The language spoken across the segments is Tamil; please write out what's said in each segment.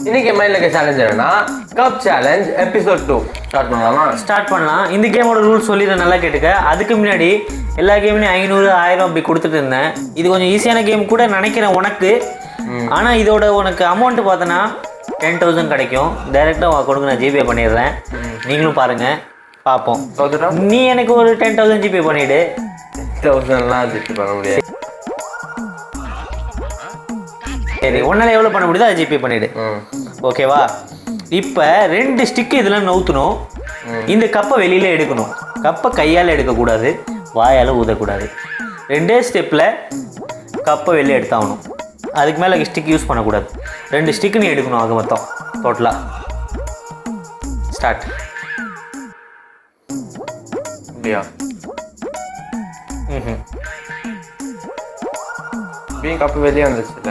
இன்னைக்கு மைண்ட்ல இருக்க சேலஞ்ச் என்னன்னா கப் சேலஞ்ச் எபிசோட் 2 ஸ்டார்ட் பண்ணலாமா? ஸ்டார்ட் பண்ணலாம். இந்த கேமோட ரூல்ஸ் சொல்லிடுறேன், நல்லா கேட்டுக்க. அதுக்கு முன்னாடி எல்லா கேம்லையும் 500 1000 அப்படி கொடுத்துட்டு இருந்தேன். இது கொஞ்சம் ஈஸியான கேம் கூட நினைக்கிறேன் உனக்கு. ஆனால் இதோட உனக்கு அமௌண்ட்டு பார்த்தோன்னா 10,000 கிடைக்கும். டைரெக்டாக கொடுங்க, நான் ஜிபே பண்ணிடுறேன். நீங்களும் பாருங்கள், பார்ப்போம். நீ எனக்கு ஒரு 10,000 ஜிபே பண்ணிவிடு. 10,000லாம் ஜிபே பண்ண முடியாது. சரி, உன்னால எவ்வளோ பண்ண முடியுதோ அதை ஜிபே பண்ணிவிடு. ஓகேவா? இப்போ 2 ஸ்டிக்கு இதெல்லாம் நவுத்தணும். இந்த கப்பை வெளியில் எடுக்கணும். கப்பை கையால் எடுக்கக்கூடாது, வாயால் ஊதக்கூடாது. 2 ஸ்டெப்பில் கப்பை வெளியே எடுத்தாகணும். அதுக்கு மேலே ஸ்டிக் யூஸ் பண்ணக்கூடாது. 2 ஸ்டிக்கு நீ எடுக்கணும். ஆக மொத்தம் டோட்டலாக. ஸ்டார்ட். அப்படியா? கப்பு வெளியே வந்துச்சுல.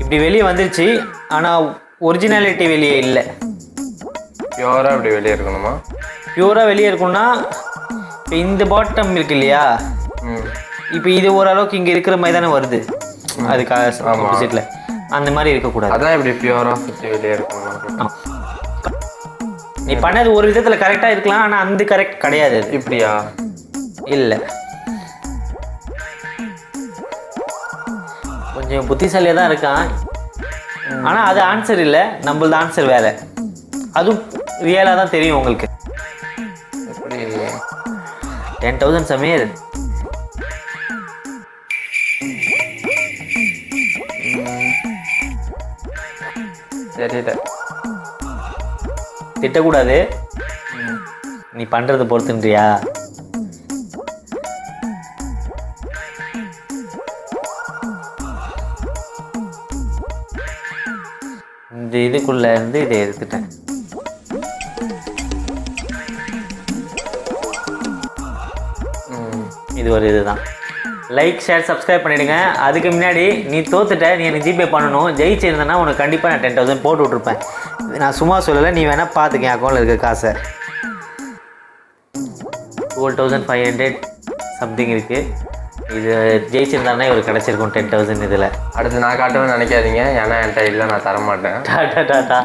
இப்படி வெளியே வந்துருச்சு, ஆனால் ஒரிஜினாலிட்டி வெளியே இல்லை. பியூராக இப்படி வெளியே இருக்கணுமா? பியூராக வெளியே இருக்கணும்னா இப்போ இந்த பாட்டம் இருக்கு இல்லையா, இப்போ இது ஓரளவுக்கு இங்கே இருக்கிற மாதிரி தானே வருது. அதுக்கு ஆப்போசிட்டில் அந்த மாதிரி இருக்கக்கூடாது. அதான் இப்படி பியூராக சுற்றி வெளியே இருக்கணுமா? நீ பண்ணது ஒரு விதத்தில் கரெக்டாக இருக்கலாம், ஆனால் அந்த கரெக்ட் கிடையாது. இப்படியா? இல்லை, கொஞ்சம் புத்திசாலியாக தான் இருக்கான். ஆனால் அது ஆன்சர் இல்லை, நம்மளது ஆன்சர் வேறு. அதுவும் ரியலாக தான் தெரியும் உங்களுக்கு. எப்படி? 10,000 சமீர். தெரியல. திட்டக்கூடாது, நீ பண்ணுறதை பொறுத்துன்றியா? இந்த இதுக்குள்ளே இருந்து இதை எடுத்துட்டேன். இது ஒரு இதுதான். லைக், ஷேர், சப்ஸ்கிரைப் பண்ணிவிடுங்க. அதுக்கு முன்னாடி நீ தோத்துட்ட, நீ எனக்கு ஜிபே பண்ணணும். ஜெயிச்சிருந்தேன்னா உனக்கு கண்டிப்பாக நான் 10,000 போட்டு விட்ருப்பேன். நான் சும்மா சொல்லலை, நீ வேணால் பார்த்துக்க என் அக்கௌண்ட்டில் இருக்க காசை. 12,500 சம்திங் இருக்குது. இது ஜெயிச்சிருந்தானே இவர் கிடச்சிருக்கும் 10,000 இதில். அடுத்து நான் காட்டணும்னு நினைக்காதீங்க, ஏன்னா என்கிட்ட இல்லை, நான் தரமாட்டேன். Tata tata.